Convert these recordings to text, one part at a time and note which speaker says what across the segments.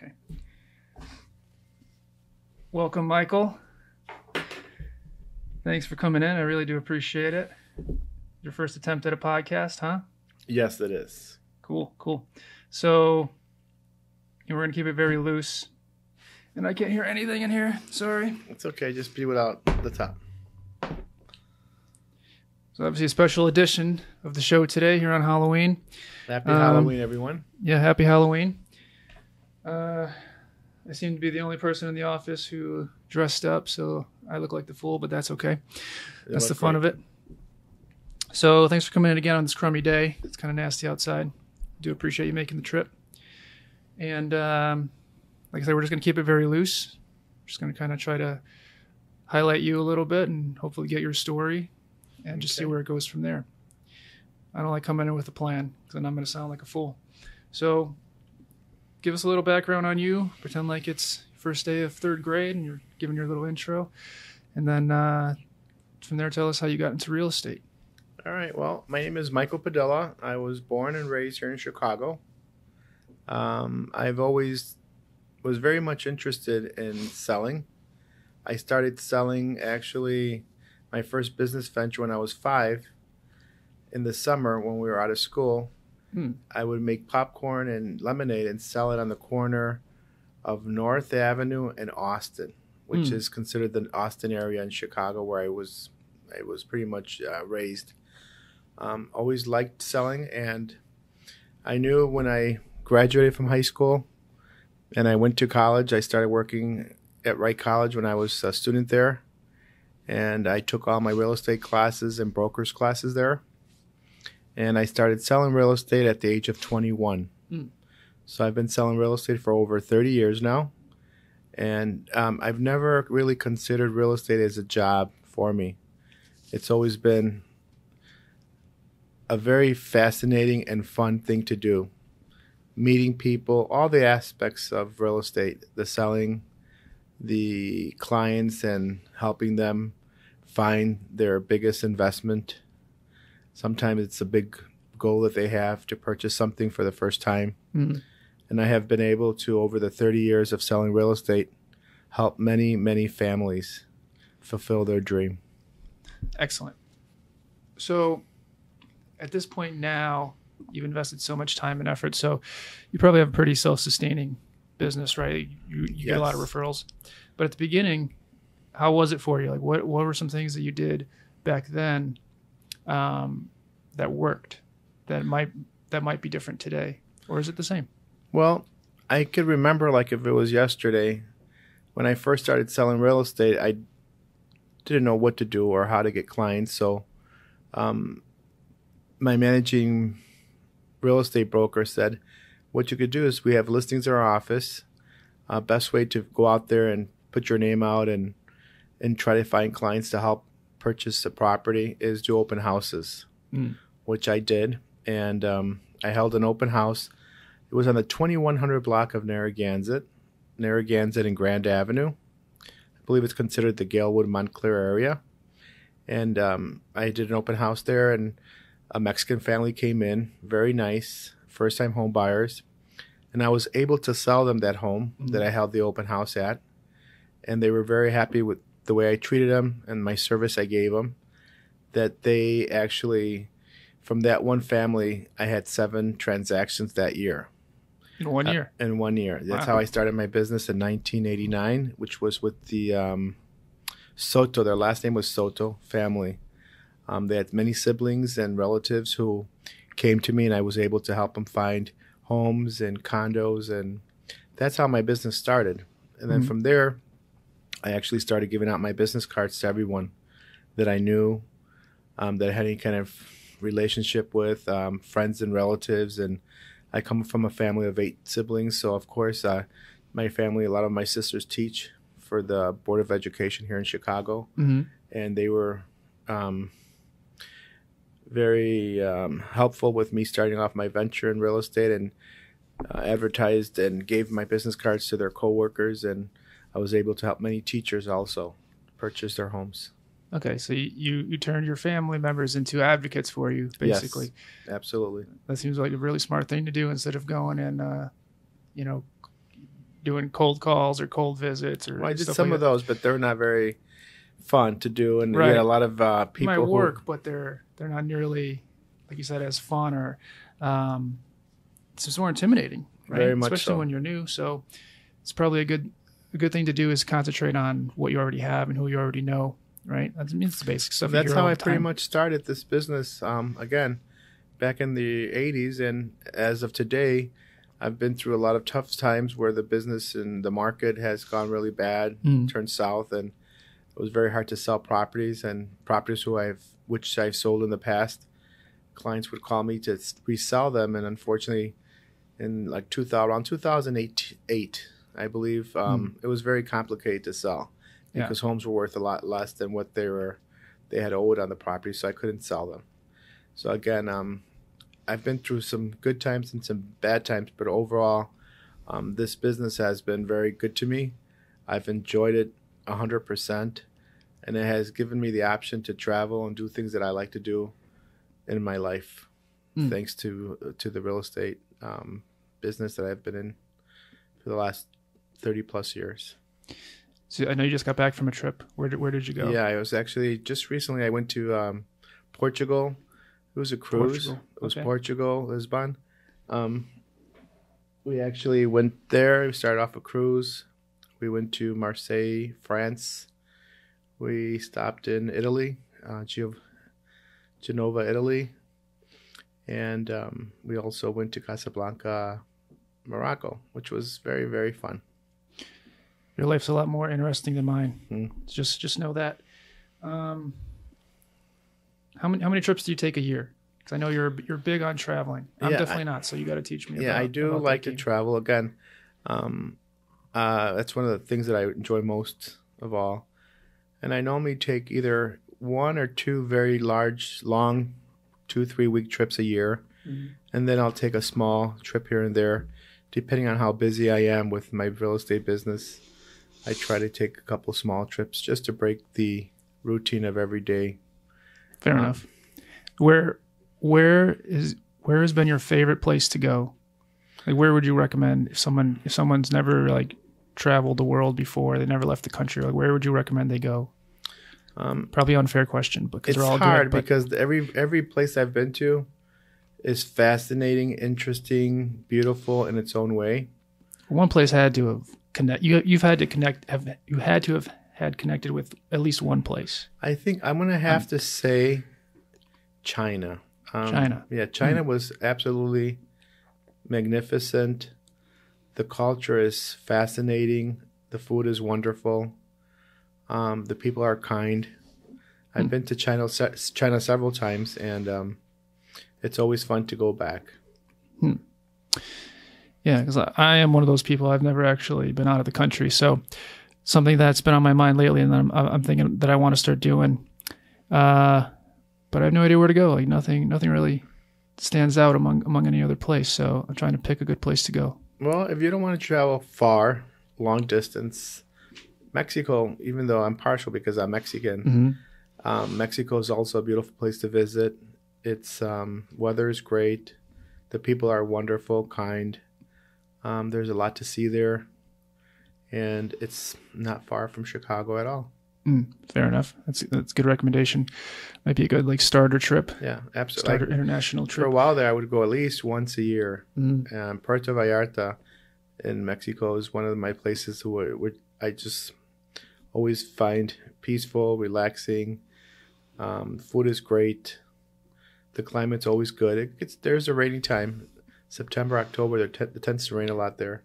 Speaker 1: Okay. Welcome, Michael. Thanks for coming in. I really do appreciate it. Your first attempt at a podcast, huh?
Speaker 2: Yes, it is.
Speaker 1: Cool. So we're going to keep it very loose. And I can't hear anything in here. Sorry.
Speaker 2: It's okay. Just be without the top.
Speaker 1: So obviously a special edition of the show today here on Halloween.
Speaker 2: Happy Halloween, everyone.
Speaker 1: Yeah, happy Halloween. I seem to be the only person in the office who dressed up, so I look like the fool, but that's okay. That's the fun of it. So thanks for coming in again on this crummy day. It's kind of nasty outside. Do appreciate you making the trip. And like I said, we're just going to keep it very loose. Just going to kind of try to highlight you a little bit and hopefully get your story and just see where it goes from there. I don't like coming in with a plan because then I'm going to sound like a fool. So give us a little background on you. Pretend like it's first day of third grade and you're giving your little intro. And then from there, tell us how you got into real estate.
Speaker 2: All right. Well, my name is Michael Padilla. I was born and raised here in Chicago. I've always was very much interested in selling. I started selling actually my first business venture when I was 5. In the summer when we were out of school, I would make popcorn and lemonade and sell it on the corner of North Avenue and Austin, which is considered the Austin area in Chicago where I was pretty much raised. Always liked selling, and I knew when I graduated from high school and I went to college, I started working at Wright College when I was a student there, and I took all my real estate classes and broker's classes there. And I started selling real estate at the age of 21. So I've been selling real estate for over 30 years now. And I've never really considered real estate as a job for me. It's always been a very fascinating and fun thing to do. Meeting people, all the aspects of real estate, the selling, the clients, and helping them find their biggest investment. Sometimes it's a big goal that they have to purchase something for the first time. And I have been able to, over the 30 years of selling real estate, help many, many families fulfill their dream.
Speaker 1: Excellent. So at this point now, you've invested so much time and effort, so you probably have a pretty self-sustaining business, right? You get a lot of referrals. But at the beginning, how was it for you? Like, what were some things that you did back then that worked that might be different today, or is it the same?
Speaker 2: Well, I could remember like if it was yesterday when I first started selling real estate. I didn't know what to do or how to get clients, so my managing real estate broker said what you could do is we have listings in our office. Best way to go out there and put your name out and try to find clients to help purchase the property is do open houses, which I did. And I held an open house. It was on the 2100 block of Narragansett and Grand Avenue. I believe it's considered the Galewood Montclair area. And I did an open house there, and a Mexican family came in, very nice, first-time home buyers. And I was able to sell them that home that I held the open house at. And they were very happy with the way I treated them and my service I gave them, that they actually, from that one family, I had 7 transactions that year.
Speaker 1: In 1 year?
Speaker 2: In 1 year. That's how I started my business in 1989, which was with the Soto, their last name was Soto family. They had many siblings and relatives who came to me, and I was able to help them find homes and condos, and that's how my business started. And then from there, I actually started giving out my business cards to everyone that I knew, that I had any kind of relationship with, friends and relatives. And I come from a family of 8 siblings, so of course my family, a lot of my sisters teach for the Board of Education here in Chicago, and they were very helpful with me starting off my venture in real estate, and advertised and gave my business cards to their coworkers, and I was able to help many teachers also purchase their homes.
Speaker 1: Okay, so you turned your family members into advocates for you, basically.
Speaker 2: Yes, absolutely.
Speaker 1: That seems like a really smart thing to do instead of going and, doing cold calls or cold visits or
Speaker 2: Well, I did
Speaker 1: stuff
Speaker 2: some
Speaker 1: like
Speaker 2: of those, but they're not very fun to do, and
Speaker 1: Right.
Speaker 2: you get a lot of
Speaker 1: that.
Speaker 2: people
Speaker 1: Might
Speaker 2: who
Speaker 1: work, but they're not nearly, like you said, as fun or it's just more intimidating, right?
Speaker 2: Very much
Speaker 1: Especially
Speaker 2: so.
Speaker 1: when you're new. So it's probably a good thing to do is concentrate on what you already have and who you already know, right? That means the basic stuff.
Speaker 2: That's
Speaker 1: you hear
Speaker 2: how
Speaker 1: all
Speaker 2: I
Speaker 1: the
Speaker 2: pretty
Speaker 1: time.
Speaker 2: much started this business. Again, back in the 80s, and as of today, I've been through a lot of tough times where the business and the market has gone really bad, turned south, and it was very hard to sell properties. And properties which I've sold in the past, clients would call me to resell them, and unfortunately, in like around 2008, I believe, it was very complicated to sell because homes were worth a lot less than what they had owed on the property, so I couldn't sell them. So again, I've been through some good times and some bad times, but overall, this business has been very good to me. I've enjoyed it 100%, and it has given me the option to travel and do things that I like to do in my life, thanks to the real estate business that I've been in for the last 30 plus years.
Speaker 1: So I know you just got back from a trip. Where did you go?
Speaker 2: Yeah, I was actually just recently. I went to Portugal. It was a cruise.
Speaker 1: Portugal.
Speaker 2: It was
Speaker 1: Okay.
Speaker 2: Portugal, Lisbon. We actually went there. We started off a cruise. We went to Marseille, France. We stopped in Italy, Genova, Italy. And we also went to Casablanca, Morocco, which was very, very fun.
Speaker 1: Your life's a lot more interesting than mine.
Speaker 2: Mm.
Speaker 1: Just know that. How many trips do you take a year? Because I know you're big on traveling. I'm
Speaker 2: Yeah,
Speaker 1: definitely not. So you got to teach me.
Speaker 2: I do
Speaker 1: about
Speaker 2: like
Speaker 1: that
Speaker 2: to
Speaker 1: game.
Speaker 2: travel. Again, that's one of the things that I enjoy most of all. And I normally take either one or two very long 2-3 week trips a year.
Speaker 1: Mm-hmm.
Speaker 2: And then I'll take a small trip here and there, depending on how busy I am with my real estate business. I try to take a couple small trips just to break the routine of every day.
Speaker 1: Fair enough. Where has been your favorite place to go? Like, where would you recommend if someone's never like traveled the world before, they never left the country? Like, where would you recommend they go? Probably an unfair question because
Speaker 2: It's
Speaker 1: they're all
Speaker 2: hard
Speaker 1: good, but
Speaker 2: because every place I've been to is fascinating, interesting, beautiful in its own way.
Speaker 1: one place had to have you had to have had connected with at least one place.
Speaker 2: I think I'm going to have to say China.
Speaker 1: China.
Speaker 2: Yeah, China was absolutely magnificent. The culture is fascinating. The food is wonderful. The people are kind. I've been to China several times, and it's always fun to go back.
Speaker 1: Yeah, because I am one of those people. I've never actually been out of the country, so something that's been on my mind lately, and I'm thinking that I want to start doing. But I have no idea where to go. Like nothing really stands out among any other place. So I'm trying to pick a good place to go.
Speaker 2: Well, if you don't want to travel far, long distance, Mexico, even though I'm partial because I'm Mexican, Mexico is also a beautiful place to visit. Its weather is great. The people are wonderful, kind. There's a lot to see there. And it's not far from Chicago at all.
Speaker 1: Fair enough. That's a good recommendation. Might be a good starter trip.
Speaker 2: Yeah, absolutely.
Speaker 1: Starter international
Speaker 2: For a
Speaker 1: trip.
Speaker 2: while there, I would go at least once a year. Puerto Vallarta in Mexico is one of my places where I just always find peaceful, relaxing. Food is great. The climate's always good. There's a rainy time, September, October. It tends to rain a lot there.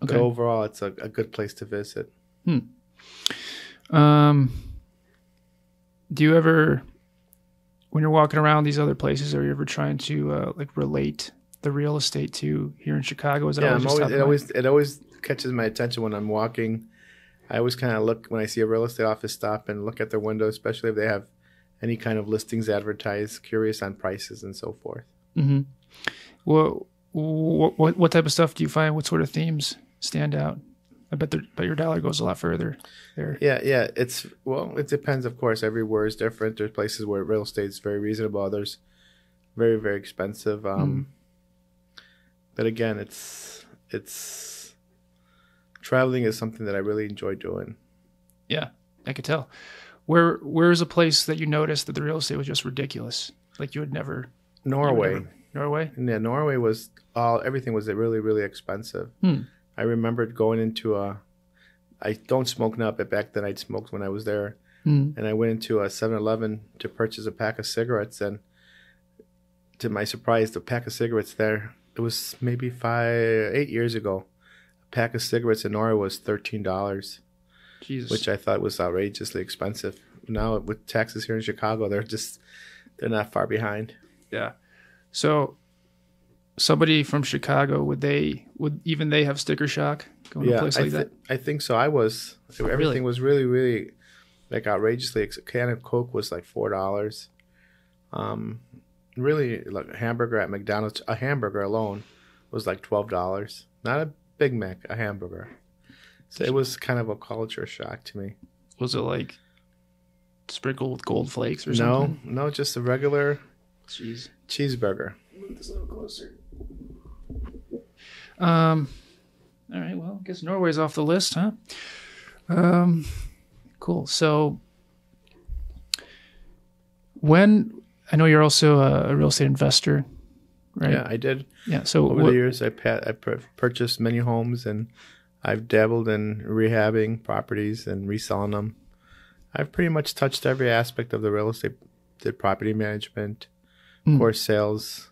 Speaker 1: Okay.
Speaker 2: But overall, it's a good place to visit.
Speaker 1: Do you ever, when you're walking around these other places, are you ever trying to relate the real estate to here in Chicago? Is it
Speaker 2: it always catches my attention when I'm walking. I always kind of look when I see a real estate office, stop and look at their window, especially if they have any kind of listings advertised, curious on prices and so forth.
Speaker 1: Mm-hmm. Well, what type of stuff do you find? What sort of themes stand out? I bet your dollar goes a lot further there.
Speaker 2: Yeah. It depends, of course. Everywhere is different. There's places where real estate is very reasonable. Others very, very expensive. But again, it's traveling is something that I really enjoy doing.
Speaker 1: Yeah, I could tell. Where's a place that you noticed that the real estate was just ridiculous? Like you would never.
Speaker 2: Norway.
Speaker 1: Norway?
Speaker 2: Yeah, Norway was everything was really, really expensive. I remembered going into I don't smoke now, but back then I'd smoked when I was there. And I went into a 7-Eleven to purchase a pack of cigarettes, and to my surprise, the pack of cigarettes there, it was maybe 8 years ago. A pack of cigarettes in Norway was $13.
Speaker 1: Jesus.
Speaker 2: Which I thought was outrageously expensive. Now with taxes here in Chicago, they're not far behind.
Speaker 1: Yeah. So somebody from Chicago, would even they have sticker shock going to a place like that?
Speaker 2: I think so. Everything was really, really like outrageously. A can of Coke was like $4. Really, like a hamburger at McDonald's, a hamburger alone was like $12. Not a Big Mac, a hamburger. So it was kind of a culture shock to me.
Speaker 1: Was it like sprinkled with gold flakes or something?
Speaker 2: No, just a regular cheeseburger.
Speaker 1: Move this a little closer. All right, well, I guess Norway's off the list, huh? Cool. So I know you're also a real estate investor, right?
Speaker 2: Yeah, I did.
Speaker 1: Yeah. So
Speaker 2: over the years, I purchased many homes, and I've dabbled in rehabbing properties and reselling them. I've pretty much touched every aspect of the real estate. Did property management, of course, sales.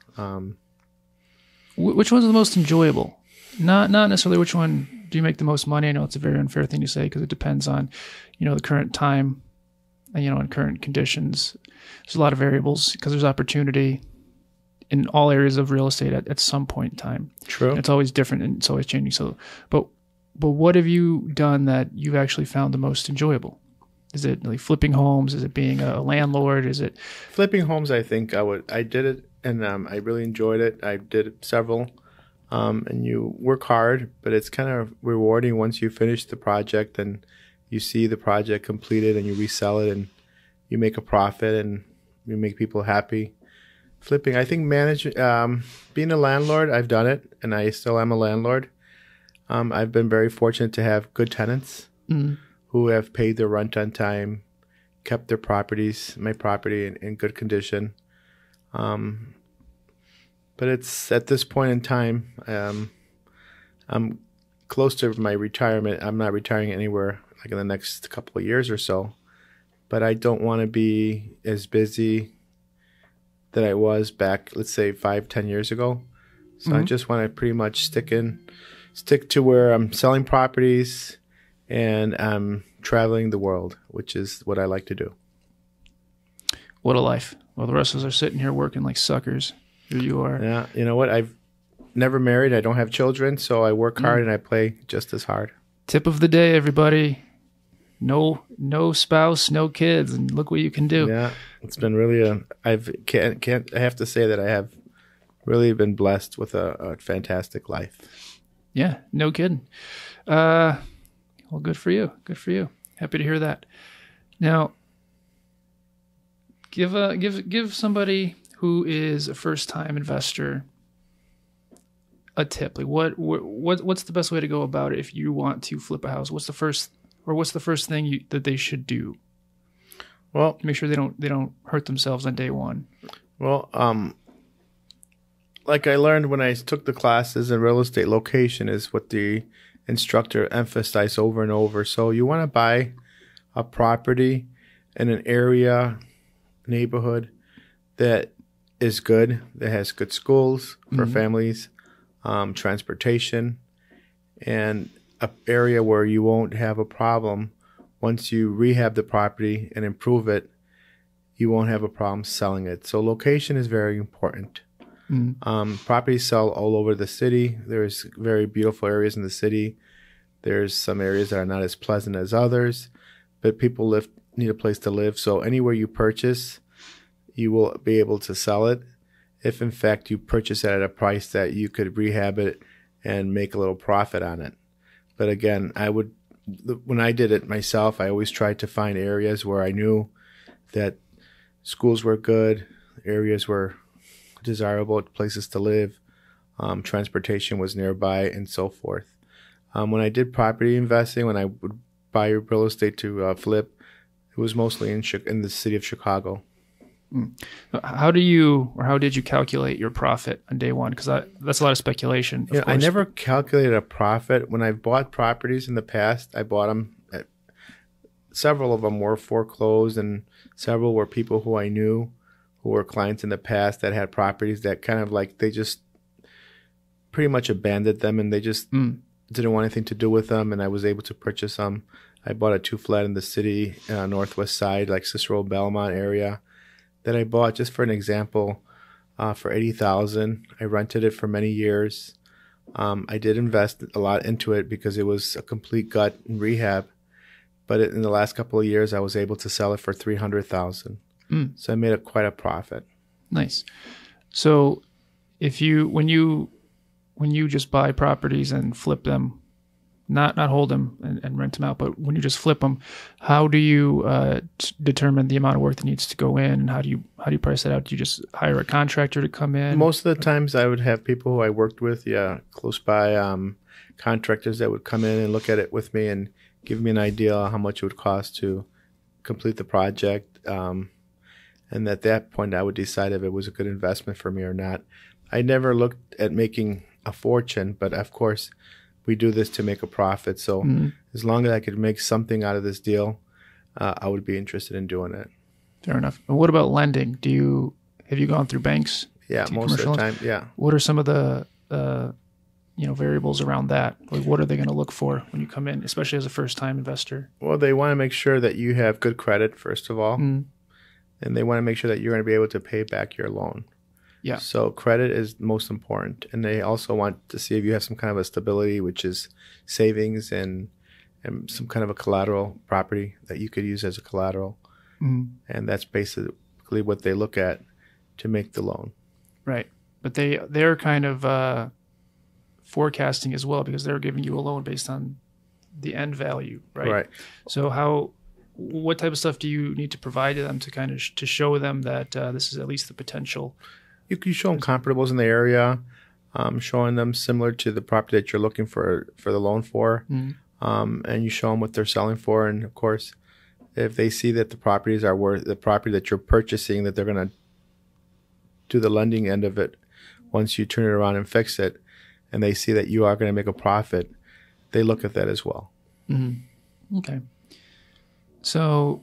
Speaker 1: Which one's the most enjoyable? Not necessarily which one do you make the most money. I know it's a very unfair thing to say because it depends on, the current time, and, and current conditions. There's a lot of variables because there's opportunity in all areas of real estate at some point in time.
Speaker 2: True.
Speaker 1: And it's always different and it's always changing. So, but what have you done that you've actually found the most enjoyable? Is it like flipping homes? Is it being a landlord? Is it
Speaker 2: flipping homes? I think I did it, and I really enjoyed it. I did several, and you work hard, but it's kind of rewarding once you finish the project and you see the project completed, and you resell it, and you make a profit, and you make people happy. Flipping, I think being a landlord, I've done it, and I still am a landlord. I've been very fortunate to have good tenants who have paid their rent on time, kept their my property in good condition. But it's at this point in time, I'm close to my retirement. I'm not retiring anywhere like in the next couple of years or so, but I don't want to be as busy that I was back, let's say 5-10 years ago. So I just want to pretty much stick to where I'm selling properties and I'm traveling the world, which is what I like to do.
Speaker 1: What a life. Well, the rest of us are sitting here working like suckers. Here you are.
Speaker 2: Yeah. You know what? I've never married. I don't have children, so I work hard and I play just as hard.
Speaker 1: Tip of the day, everybody. No spouse, no kids, and look what you can do.
Speaker 2: Yeah. It's been really I have to say that I have really been blessed with a fantastic life.
Speaker 1: Yeah, no kidding. Well, good for you. Good for you. Happy to hear that. Now, give somebody who is a first-time investor a tip. Like what's the best way to go about it if you want to flip a house? What's the first thing that they should do?
Speaker 2: Well,
Speaker 1: make sure they don't hurt themselves on day one.
Speaker 2: Well, like I learned when I took the classes in real estate, location is what the instructor emphasized over and over. So you want to buy a property in an area, neighborhood that is good, that has good schools for families, transportation, and an area where you won't have a problem. Once you rehab the property and improve it, you won't have a problem selling it. So location is very important. Properties sell all over the city. There's very beautiful areas in the city. There's some areas that are not as pleasant as others, but people need a place to live. So anywhere you purchase, you will be able to sell it if, in fact, you purchase it at a price that you could rehab it and make a little profit on it. But again, when I did it myself, I always tried to find areas where I knew that schools were good, areas were desirable places to live, transportation was nearby, and so forth. When I did property investing, when I would buy real estate to flip, it was mostly in the city of Chicago.
Speaker 1: How did you calculate your profit on day one? Because that's a lot of speculation.
Speaker 2: I never calculated a profit. When I bought properties in the past, I bought them. Several of them were foreclosed, and several were people who I knew who were clients in the past that had properties that kind of like they just pretty much abandoned them, and they just didn't want anything to do with them. And I was able to purchase them. I bought a 2-flat in the city, northwest side, like Cicero, Belmont area, that I bought just for an example for $80,000. I rented it for many years. I did invest a lot into it because it was a complete gut and rehab. But in the last couple of years, I was able to sell it for $300,000. So I made quite a profit.
Speaker 1: Nice. So when you just buy properties and flip them, not hold them and rent them out, but when you just flip them, how do you determine the amount of work that needs to go in, and how do you price that out? Do you just hire a contractor to come in?
Speaker 2: Most of the times I would have people who I worked with, close by, contractors that would come in and look at it with me and give me an idea how much it would cost to complete the project. And at that point, I would decide if it was a good investment for me or not. I never looked at making a fortune, but of course, we do this to make a profit. So as long as I could make something out of this deal, I would be interested in doing it.
Speaker 1: Fair enough. And what about lending? Have you gone through banks?
Speaker 2: Yeah, most of the time, yeah.
Speaker 1: What are some of the variables around that? Like, what are they going to look for when you come in, especially as a first-time investor?
Speaker 2: Well, they want to make sure that you have good credit, first of all. And they want to make sure that you're going to be able to pay back your loan. Yeah. So credit is most important. And they also want to see if you have some kind of a stability, which is savings and some kind of a collateral property that you could use as a collateral. And that's basically what they look at to make the loan. Right.
Speaker 1: But they're kind of forecasting as well, because they're giving you a loan based on the end value, right? Right. So what type of stuff do you need to provide to them to kind of to show them that this is at least the potential?
Speaker 2: You can show them comparables in the area, showing them similar to the property that you're looking for the loan for, and you show them what they're selling for. And of course, if they see that the properties are worth the property that you're purchasing, that they're going to do the lending end of it once you turn it around and fix it, and they see that you are going to make a profit, they look at that as well.
Speaker 1: Okay. So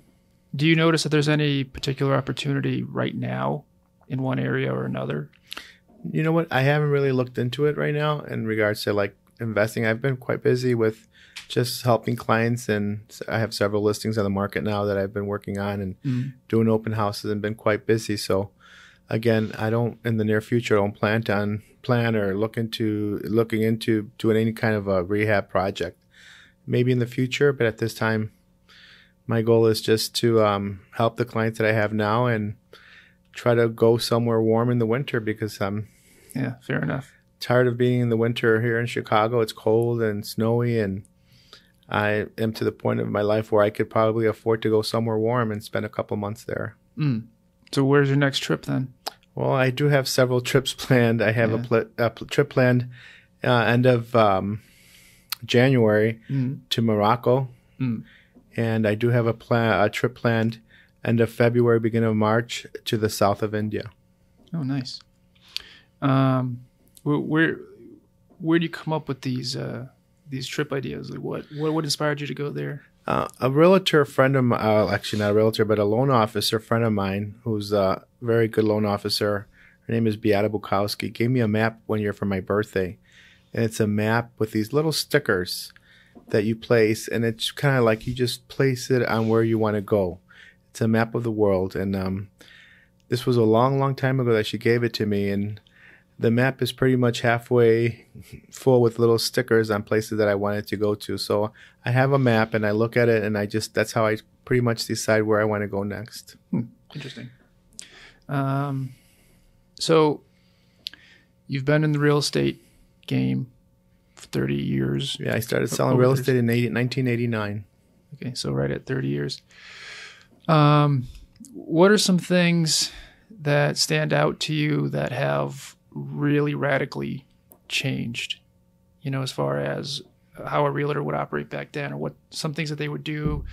Speaker 1: do you notice that there's any particular opportunity right now in one area or another?
Speaker 2: You know what? I haven't really looked into it right now in regards to like investing. I've been quite busy with just helping clients, and I have several listings on the market now that I've been working on and doing open houses and been quite busy. So again, I don't, in the near future, I don't plan or looking into doing any kind of a rehab project. Maybe in the future, but at this time, my goal is just to help the clients that I have now and try to go somewhere warm in the winter, because I'm
Speaker 1: fair enough.
Speaker 2: Tired of being in the winter here in Chicago. It's cold and snowy, and I am to the point of my life where I could probably afford to go somewhere warm and spend a couple months there.
Speaker 1: So where's your next trip then?
Speaker 2: Well, I do have several trips planned. I have a trip planned end of January to Morocco. And I do have a trip planned end of February, beginning of March to the south of India.
Speaker 1: Oh, nice. Where do you come up with these trip ideas? Like what inspired you to go there?
Speaker 2: A realtor friend of mine, actually not a realtor, but a loan officer friend of mine, who's a very good loan officer. Her name is Beata Bukowski. Gave me a map one year for my birthday, and it's a map with these little stickers that you place, and it's kind of like you just place it on where you want to go. It's a map of the world, and this was a long, long time ago that she gave it to me, and the map is pretty much halfway full with little stickers on places that I wanted to go to. So I have a map, and I look at it, and that's how I pretty much decide where I want to go next.
Speaker 1: Interesting. So you've been in the real estate game for 30 years.
Speaker 2: Yeah, I started selling real estate in 1989.
Speaker 1: Okay, so right at 30 years. What are some things that stand out to you that have really radically changed, as far as how a realtor would operate back then, or what some things that they would do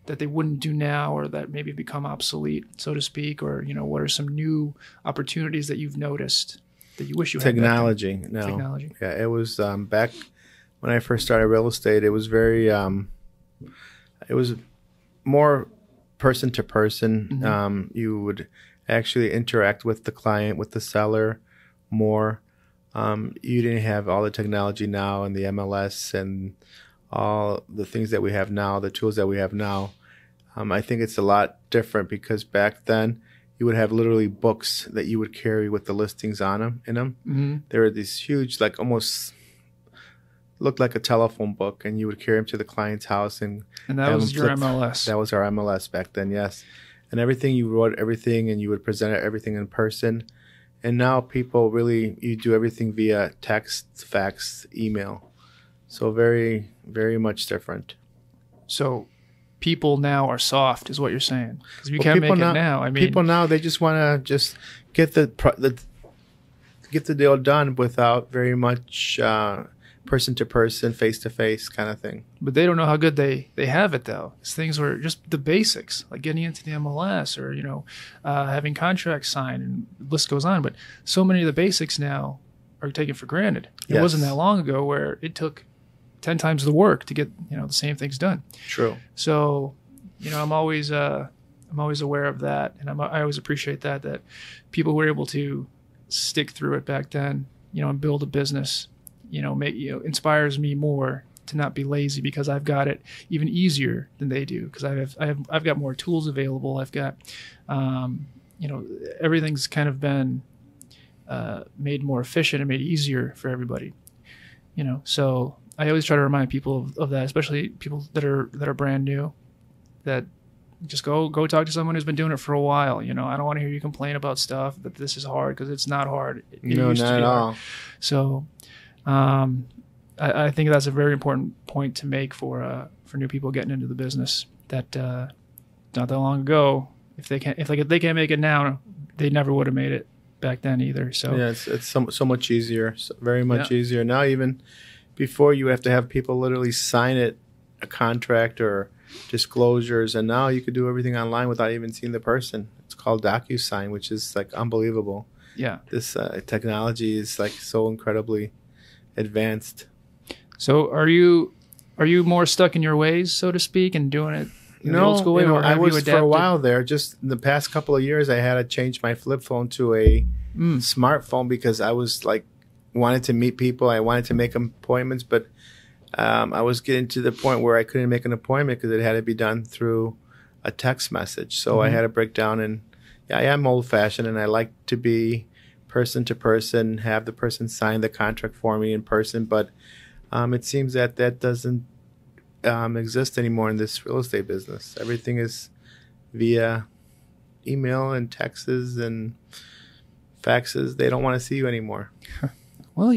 Speaker 1: that they wouldn't do now, or that maybe become obsolete, so to speak, or what are some new opportunities that you've noticed that you wish you had?
Speaker 2: Technology.
Speaker 1: No. Technology.
Speaker 2: Yeah, it was back when I first started real estate. It was very it was more person to person.
Speaker 1: Mm-hmm.
Speaker 2: You would actually interact with the client, with the seller more. You didn't have all the technology now and the MLS and all the things that we have now, the tools that we have now. I think it's a lot different because back then you would have literally books that you would carry with the listings on them.
Speaker 1: Mm-hmm.
Speaker 2: There were these huge, like almost looked like a telephone book, and you would carry them to the client's house. And
Speaker 1: that was your MLS.
Speaker 2: That was our MLS back then, yes. And everything, you wrote everything, and you would present everything in person. And now people really, you do everything via text, fax, email. So very, very much different.
Speaker 1: So people now are soft, is what you're saying? Because you can't make it now. I mean,
Speaker 2: people now, they just want to just get the deal done without very much person to person, face to face kind of thing.
Speaker 1: But they don't know how good they have it though. These things were just the basics, like getting into the MLS or having contracts signed, and the list goes on. But so many of the basics now are taken for granted. It wasn't that long ago where it took 10 times the work to get the same things done.
Speaker 2: True.
Speaker 1: So I'm always aware of that, and I always appreciate that people were able to stick through it back then, and build a business. Inspires me more to not be lazy, because I've got it even easier than they do, because I've got more tools available. I've got everything's kind of been made more efficient and made easier for everybody. So I always try to remind people of that, especially people that are brand new, that just go talk to someone who's been doing it for a while. I don't want to hear you complain about stuff that this is hard, because it's not hard.
Speaker 2: No, not at all.
Speaker 1: So I think that's a very important point to make for new people getting into the business. That not that long ago, if they can't make it now, they never would have made it back then either. So
Speaker 2: yeah, it's so much easier, very much easier now. Even before, you have to have people literally sign a contract or disclosures, and now you could do everything online without even seeing the person. It's called DocuSign, which is like unbelievable.
Speaker 1: Yeah,
Speaker 2: this technology is like so incredibly advanced.
Speaker 1: So are you more stuck in your ways, so to speak, and doing it the old school way? Or
Speaker 2: I was for a while there. Just in the past couple of years, I had to change my flip phone to a smartphone, because I was like wanted to meet people. I wanted to make appointments, but I was getting to the point where I couldn't make an appointment because it had to be done through a text message. So I had to break down, and I am old fashioned, and I like to be person to person, have the person sign the contract for me in person. But it seems that doesn't exist anymore in this real estate business. Everything is via email and texts and faxes. They don't want to see you anymore.
Speaker 1: Well,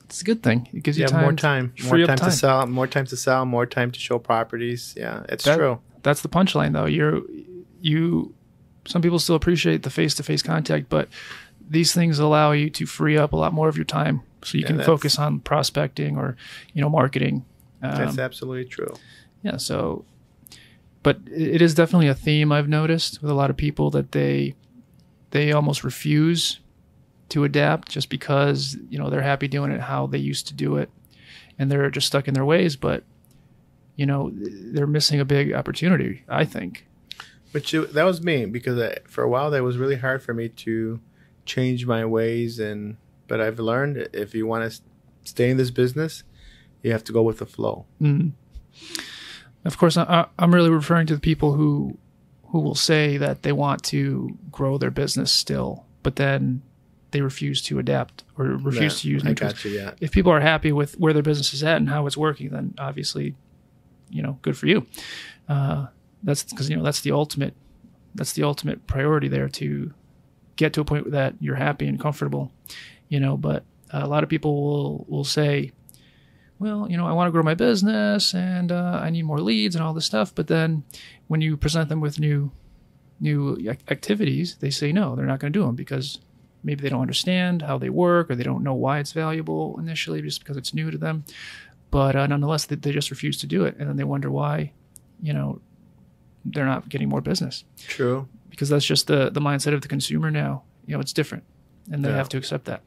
Speaker 1: it's a good thing. It gives you
Speaker 2: more time to sell, more time to show properties. Yeah, it's true.
Speaker 1: That's the punchline, though. Some people still appreciate the face-to-face contact, but these things allow you to free up a lot more of your time, so you can focus on prospecting or marketing.
Speaker 2: That's absolutely true.
Speaker 1: Yeah. So, but it is definitely a theme I've noticed with a lot of people, that they almost refuse to adapt just because they're happy doing it how they used to do it, and they're just stuck in their ways. But they're missing a big opportunity, I think.
Speaker 2: But that was me, because for a while that was really hard for me to change my ways, but I've learned if you want to stay in this business, you have to go with the flow.
Speaker 1: Mm-hmm. Of course, I'm really referring to the people who will say that they want to grow their business still, but then they refuse to adapt or refuse to use new tools. If people are happy with where their business is at and how it's working, then obviously, good for you. That's because that's the ultimate priority there, to get to a point that you're happy and comfortable. But a lot of people will say, well, I want to grow my business and I need more leads and all this stuff. But then when you present them with new activities, they say no, they're not going to do them, because maybe they don't understand how they work, or they don't know why it's valuable initially, just because it's new to them. but nonetheless, they just refuse to do it. And then they wonder why, they're not getting more business.
Speaker 2: True.
Speaker 1: Because that's just the mindset of the consumer now. It's different, and they have to accept that.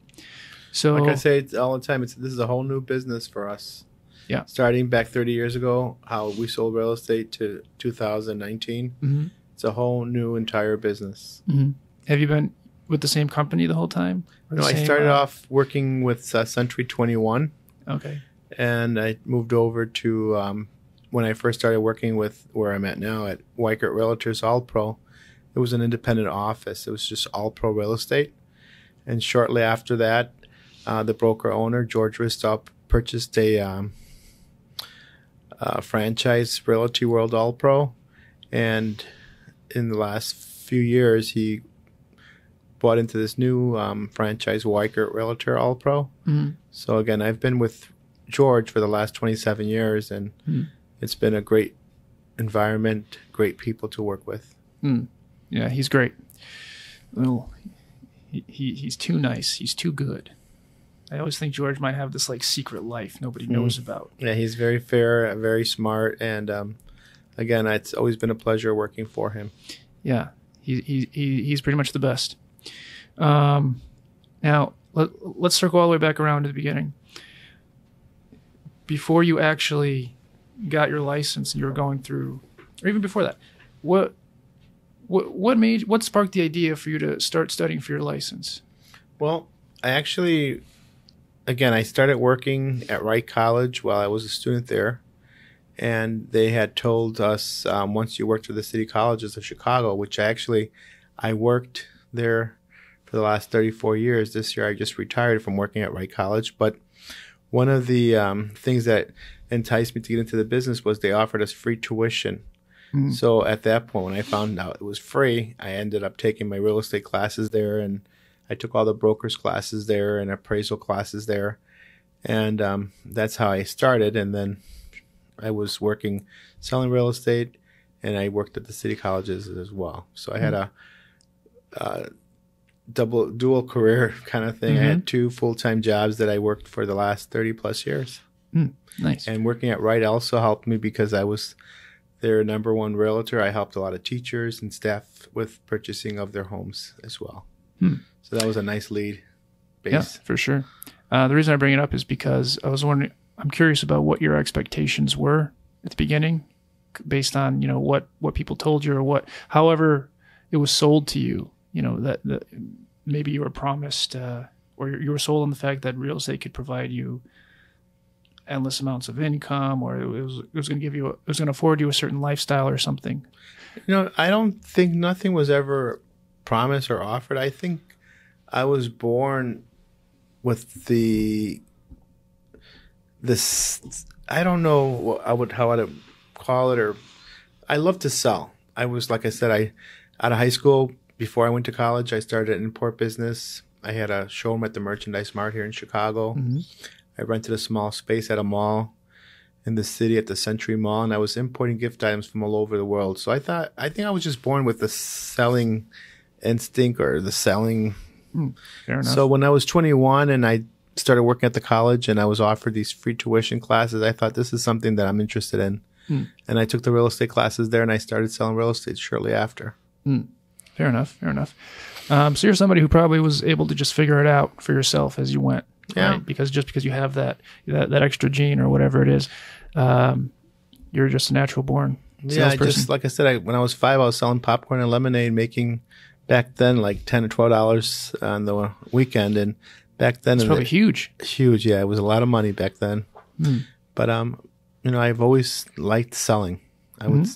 Speaker 1: So,
Speaker 2: like I say all the time, this is a whole new business for us.
Speaker 1: Yeah.
Speaker 2: Starting back 30 years ago, how we sold real estate to 2019,
Speaker 1: mm-hmm.
Speaker 2: It's a whole new entire business.
Speaker 1: Mm-hmm. Have you been with the same company the whole time?
Speaker 2: No, I started off working with Century 21.
Speaker 1: Okay.
Speaker 2: And I moved over to, when I first started working with where I'm at now at Weichert Realtors All Pro, it was an independent office. It was just all pro real estate. And shortly after that, the broker owner, George Ristow, purchased a franchise, Realty World All Pro. And in the last few years, he bought into this new franchise, Weichert Realtor All Pro.
Speaker 1: Mm-hmm.
Speaker 2: So again, I've been with George for the last 27 years, and it's been a great environment, great people to work with.
Speaker 1: Mm. Yeah, he's great. Well, he's too nice. He's too good. I always think George might have this secret life nobody knows about.
Speaker 2: Yeah, he's very fair, very smart, and again, it's always been a pleasure working for him.
Speaker 1: Yeah, he's pretty much the best. Now let's circle all the way back around to the beginning. Before you actually got your license and you were going through, or even before that, what sparked the idea for you to start studying for your license?
Speaker 2: Well, I started working at Wright College while I was a student there, and they had told us once you worked for the city colleges of Chicago, which I worked there for the last 34 years. This year I just retired from working at Wright College, but one of the things that enticed me to get into the business was they offered us free tuition. Mm-hmm. So at that point, when I found out it was free, I ended up taking my real estate classes there, and I took all the brokers classes there and appraisal classes there. And that's how I started. And then I was working, selling real estate, and I worked at the city colleges as well. So I had a dual career kind of thing. Mm-hmm. I had 2 full-time jobs that I worked for the last 30 plus years.
Speaker 1: Nice.
Speaker 2: And working at Wright also helped me because I was their number one realtor. I helped a lot of teachers and staff with purchasing of their homes as well. So that was a nice lead base.
Speaker 1: Yeah, for sure. The reason I bring it up is because I was wondering, I'm curious about what your expectations were at the beginning based on, what people told you or however it was sold to you, that maybe you were promised or you were sold on the fact that real estate could provide you endless amounts of income, or it was going to afford you a certain lifestyle or something.
Speaker 2: I don't think nothing was ever promised or offered. I think I was born with this. I don't know how I'd call it, or I love to sell. I was, like I said, out of high school, before I went to college, I started an import business. I had a showroom at the Merchandise Mart here in Chicago. Mm-hmm. I rented a small space at a mall in the city at the Century Mall, and I was importing gift items from all over the world. So I think I was just born with the selling instinct or the selling.
Speaker 1: Fair enough.
Speaker 2: So when I was 21 and I started working at the college and I was offered these free tuition classes, I thought this is something that I'm interested in. And I took the real estate classes there and I started selling real estate shortly after.
Speaker 1: Fair enough. So you're somebody who probably was able to just figure it out for yourself as you went.
Speaker 2: Yeah.
Speaker 1: Right? Because you have that extra gene or whatever it is, you're just a natural born salesperson.
Speaker 2: Yeah, just like I said, when I was 5, I was selling popcorn and lemonade, making back then like $10 or $12 on the weekend, and back then
Speaker 1: it's probably huge.
Speaker 2: Huge, yeah, it was a lot of money back then. But I've always liked selling. I would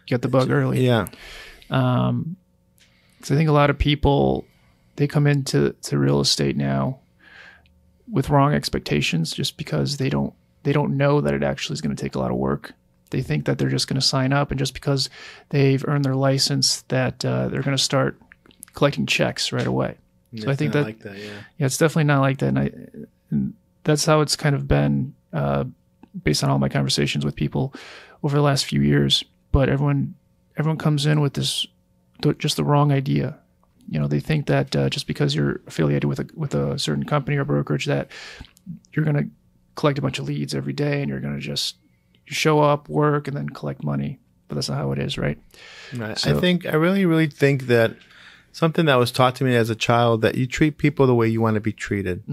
Speaker 1: get the bug early.
Speaker 2: Yeah.
Speaker 1: Because I think a lot of people, they come into real estate now with wrong expectations just because they don't know that it actually is going to take a lot of work. They think that they're just going to sign up, and just because they've earned their license that they're going to start collecting checks right away. So I think
Speaker 2: like that,
Speaker 1: yeah, it's definitely not like that. And that's how it's kind of been based on all my conversations with people over the last few years. But everyone comes in with just the wrong idea. They think that just because you're affiliated with a certain company or brokerage that you're going to collect a bunch of leads every day and you're going to just show up, work, and then collect money. But that's not how it is, right?
Speaker 2: Right.
Speaker 1: So,
Speaker 2: I really, really think that something that was taught to me as a child, that you treat people the way you want to be treated,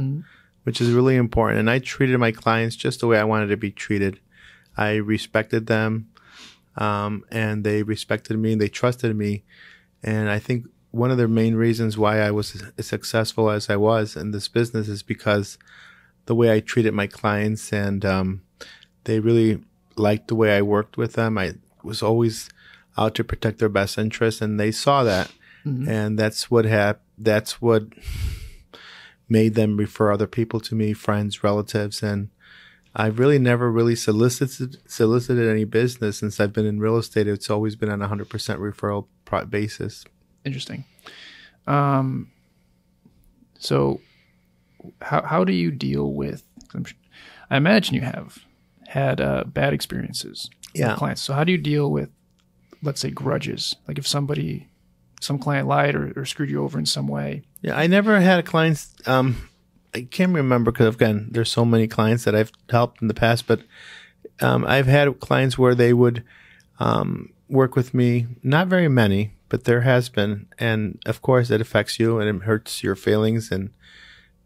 Speaker 2: which is really important. And I treated my clients just the way I wanted to be treated. I respected them, and they respected me, and they trusted me. And I think one of the main reasons why I was as successful as I was in this business is because the way I treated my clients, and they really liked the way I worked with them. I was always out to protect their best interests, and they saw that. And that's what made them refer other people to me, friends, relatives. And I've really never really solicited any business since I've been in real estate. It's always been on a 100% referral basis.
Speaker 1: Interesting. So how do you deal with, I imagine you have had bad experiences with clients. So how do you deal with, let's say, grudges? Like if some client lied or screwed you over in some way.
Speaker 2: Yeah, I never had clients. I can't remember because, again, there's so many clients that I've helped in the past. But I've had clients where they would work with me. Not very many, but there has been. And, of course, it affects you and it hurts your feelings and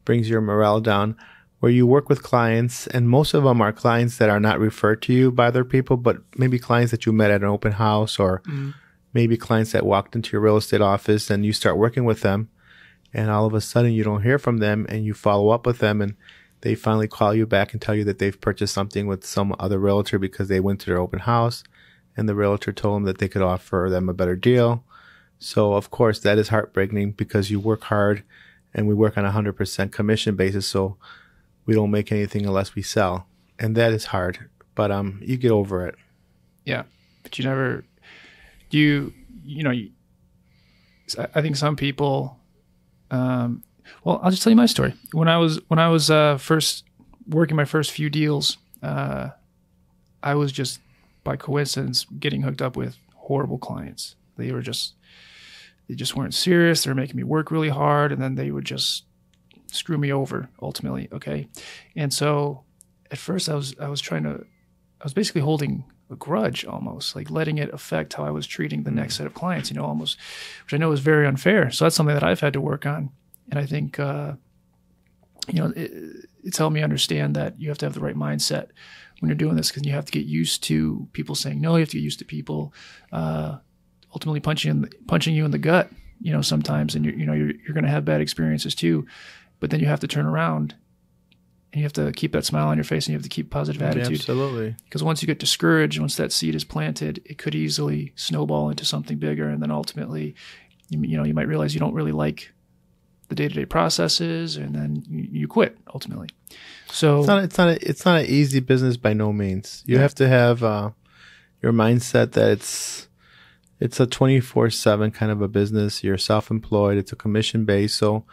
Speaker 2: brings your morale down. Where you work with clients, and most of them are clients that are not referred to you by other people, but maybe clients that you met at an open house, or maybe clients that walked into your real estate office and you start working with them, and all of a sudden you don't hear from them, and you follow up with them, and they finally call you back and tell you that they've purchased something with some other realtor because they went to their open house and the realtor told them that they could offer them a better deal. So, of course, that is heartbreaking because you work hard, and we work on a 100% commission basis, so we don't make anything unless we sell. And that is hard, but you get over it.
Speaker 1: Yeah, but you never... I think some people, well, I'll just tell you my story. When I was first working my first few deals, I was just by coincidence getting hooked up with horrible clients. They just weren't serious. They were making me work really hard, and then they would just screw me over ultimately. Okay. And so at first I was basically holding a grudge, almost like letting it affect how I was treating the next set of clients, almost, which I know is very unfair. So that's something that I've had to work on. And I think, it's helped me understand that you have to have the right mindset when you're doing this, because you have to get used to people saying no. You have to get used to people, ultimately punching you in the gut, sometimes, and you're going to have bad experiences too. But then you have to turn around and you have to keep that smile on your face, and you have to keep positive attitude.
Speaker 2: Yeah, absolutely. Because
Speaker 1: once you get discouraged, once that seed is planted, it could easily snowball into something bigger. And then ultimately, you might realize you don't really like the day-to-day processes, and then you quit ultimately. So
Speaker 2: it's not an easy business by no means. You have to have your mindset that it's a 24/7 kind of a business. You're self-employed. It's a commission based. So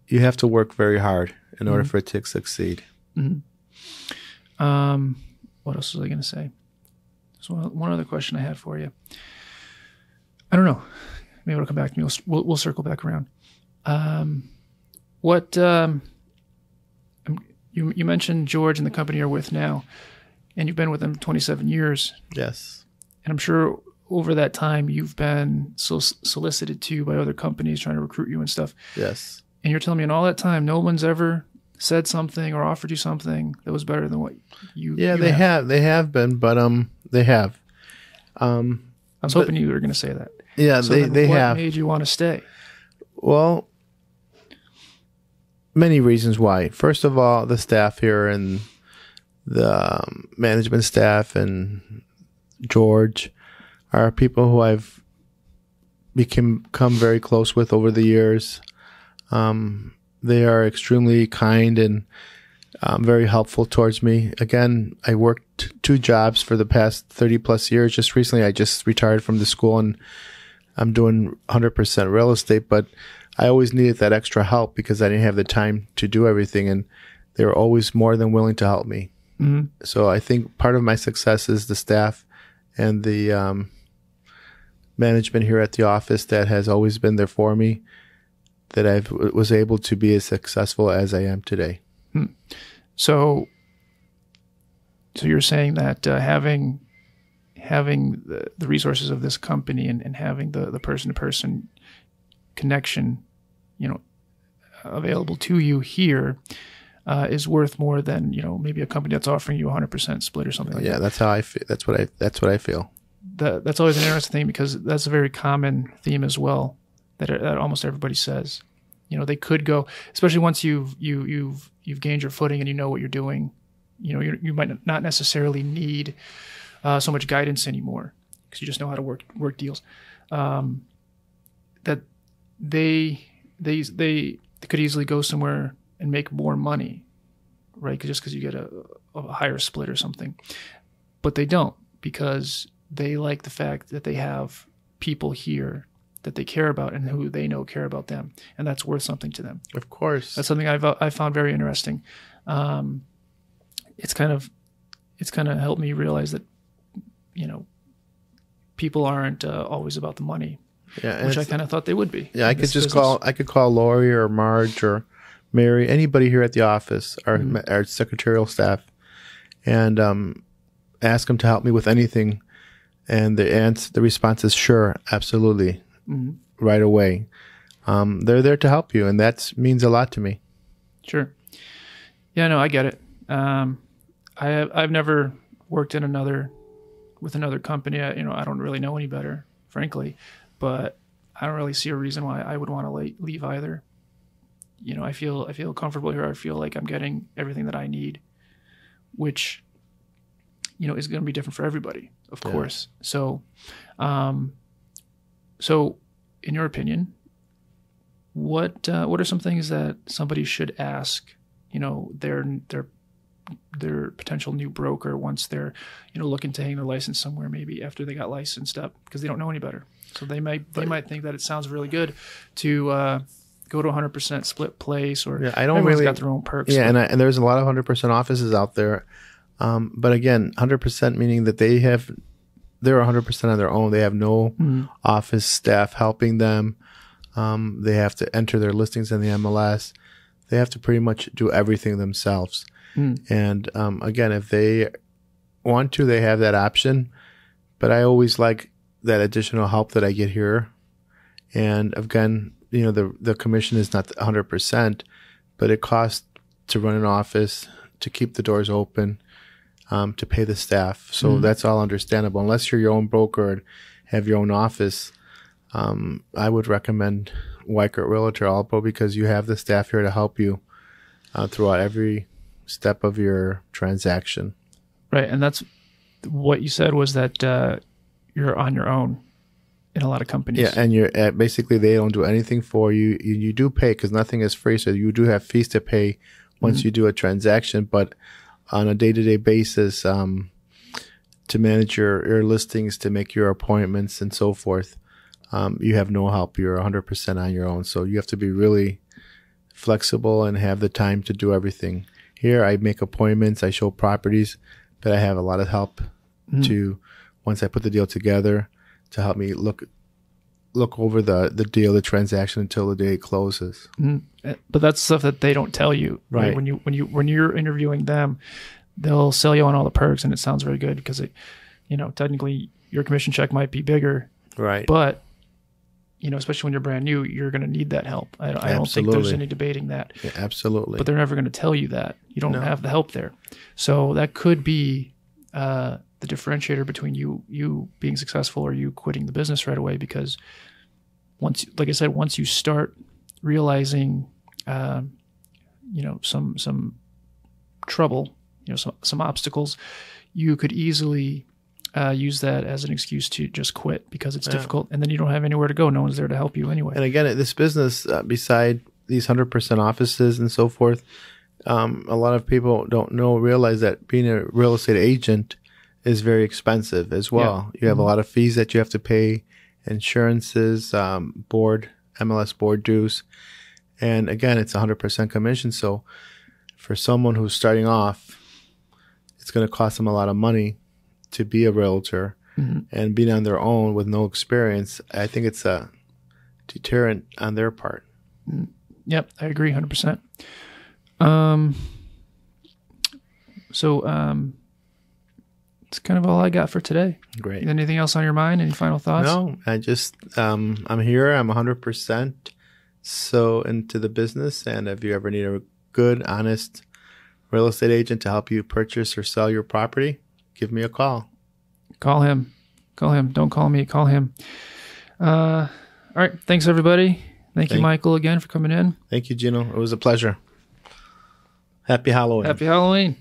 Speaker 2: you have to work very hard in order for it to succeed.
Speaker 1: What else was I going to say? There's one other question I had for you. I don't know. Maybe it'll come back to me. We'll circle back around. You mentioned George and the company you're with now, and you've been with them 27 years.
Speaker 2: Yes.
Speaker 1: And I'm sure over that time you've been solicited to by other companies trying to recruit you and stuff.
Speaker 2: Yes.
Speaker 1: And you're telling me in all that time, no one's ever said something or offered you something that was better than what you...
Speaker 2: Yeah, they have. They have been, but they have.
Speaker 1: I was hoping you were going to say that.
Speaker 2: Yeah,
Speaker 1: so
Speaker 2: they have.
Speaker 1: What made you want to stay?
Speaker 2: Well, many reasons why. First of all, the staff here and the management staff and George are people who I've become very close with over the years. They are extremely kind and very helpful towards me. Again, I worked 2 jobs for the past 30 plus years. Just recently, I just retired from the school and I'm doing 100% real estate, but I always needed that extra help because I didn't have the time to do everything, and they were always more than willing to help me. Mm-hmm. So I think part of my success is the staff and the management here at the office that has always been there for me, that I was able to be as successful as I am today.
Speaker 1: So So you're saying that having the resources of this company and having the person-to-person connection, available to you here is worth more than, maybe a company that's offering you 100% split or something like that.
Speaker 2: Yeah, that's how I feel. That's what I feel.
Speaker 1: That's always an interesting thing, because that's a very common theme as well that almost everybody says. They could go, especially once you've gained your footing and you know what you're doing. You might not necessarily need so much guidance anymore, because you just know how to work deals. That they could easily go somewhere and make more money, right? Just because you get a higher split or something, but they don't, because they like the fact that they have people here that they care about and who they know care about them, and that's worth something to them.
Speaker 2: Of course,
Speaker 1: that's something I found very interesting. It's kind of helped me realize that people aren't always about the money, which I kind of thought they would be.
Speaker 2: Yeah, I could call Lori or Marge or Mary, anybody here at the office, our secretarial staff, and ask them to help me with anything. And the response is sure, absolutely, right away. They're there to help you, and that means a lot to me.
Speaker 1: Sure. Yeah, no, I get it. I've never worked with another company. I don't really know any better, frankly, but I don't really see a reason why I would want to leave either. I feel comfortable here. I feel like I'm getting everything that I need, which is going to be different for everybody, of course. So, in your opinion, what are some things that somebody should ask, their potential new broker once they're, looking to hang their license somewhere, maybe after they got licensed up, because they don't know any better. So they might think that it sounds really good to go to 100% split place, or everyone's got their own perks.
Speaker 2: Yeah, and there's a lot of 100% offices out there. But again, 100% meaning that they're 100% on their own. They have no office staff helping them. They have to enter their listings in the MLS. They have to pretty much do everything themselves. And again, if they want to, they have that option. But I always like that additional help that I get here. And again, the commission is not 100%, but it costs to run an office, to keep the doors open, to pay the staff. So that's all understandable. Unless you're your own broker and have your own office, I would recommend Weichert Realtor Alpo, because you have the staff here to help you throughout every step of your transaction.
Speaker 1: Right, and that's what you said, was that you're on your own in a lot of companies.
Speaker 2: Yeah, and you're basically they don't do anything for you. You do pay, because nothing is free, so you do have fees to pay once you do a transaction, but on a day-to-day basis, to manage your listings, to make your appointments and so forth, you have no help. You're 100% on your own. So you have to be really flexible and have the time to do everything. Here, I make appointments, I show properties, but I have a lot of help to, once I put the deal together, to help me look over the deal, the transaction, until the day it closes.
Speaker 1: But that's stuff that they don't tell you, right? When you're interviewing them, they'll sell you on all the perks, and it sounds very good, because technically your commission check might be bigger,
Speaker 2: right?
Speaker 1: But especially when you're brand new, you're going to need that help. I don't think there's any debating that.
Speaker 2: Yeah, absolutely.
Speaker 1: But they're never going to tell you that. You don't have the help there. So that could be the differentiator between you being successful or you quitting the business right away, because once you start realizing, some trouble, some obstacles, you could easily use that as an excuse to just quit, because it's difficult, and then you don't have anywhere to go. No one's there to help you anyway.
Speaker 2: And again, this business, beside these 100% offices and so forth, a lot of people don't realize that being a real estate agent is very expensive as well. Yeah. You have a lot of fees that you have to pay, insurances, MLS board dues. And again, it's 100% commission. So for someone who's starting off, it's going to cost them a lot of money to be a realtor, and being on their own with no experience. I think it's a deterrent on their part.
Speaker 1: Yep, I agree 100%. that's kind of all I got for today.
Speaker 2: Great.
Speaker 1: Anything else on your mind? Any final thoughts?
Speaker 2: No, I just, I'm here. I'm 100% so into the business. And if you ever need a good, honest real estate agent to help you purchase or sell your property, give me a call.
Speaker 1: Call him. Call him. Don't call me. Call him. All right. Thanks, everybody. Thank you, Michael, again for coming in.
Speaker 2: Thank you, Gino. It was a pleasure. Happy Halloween.
Speaker 1: Happy Halloween.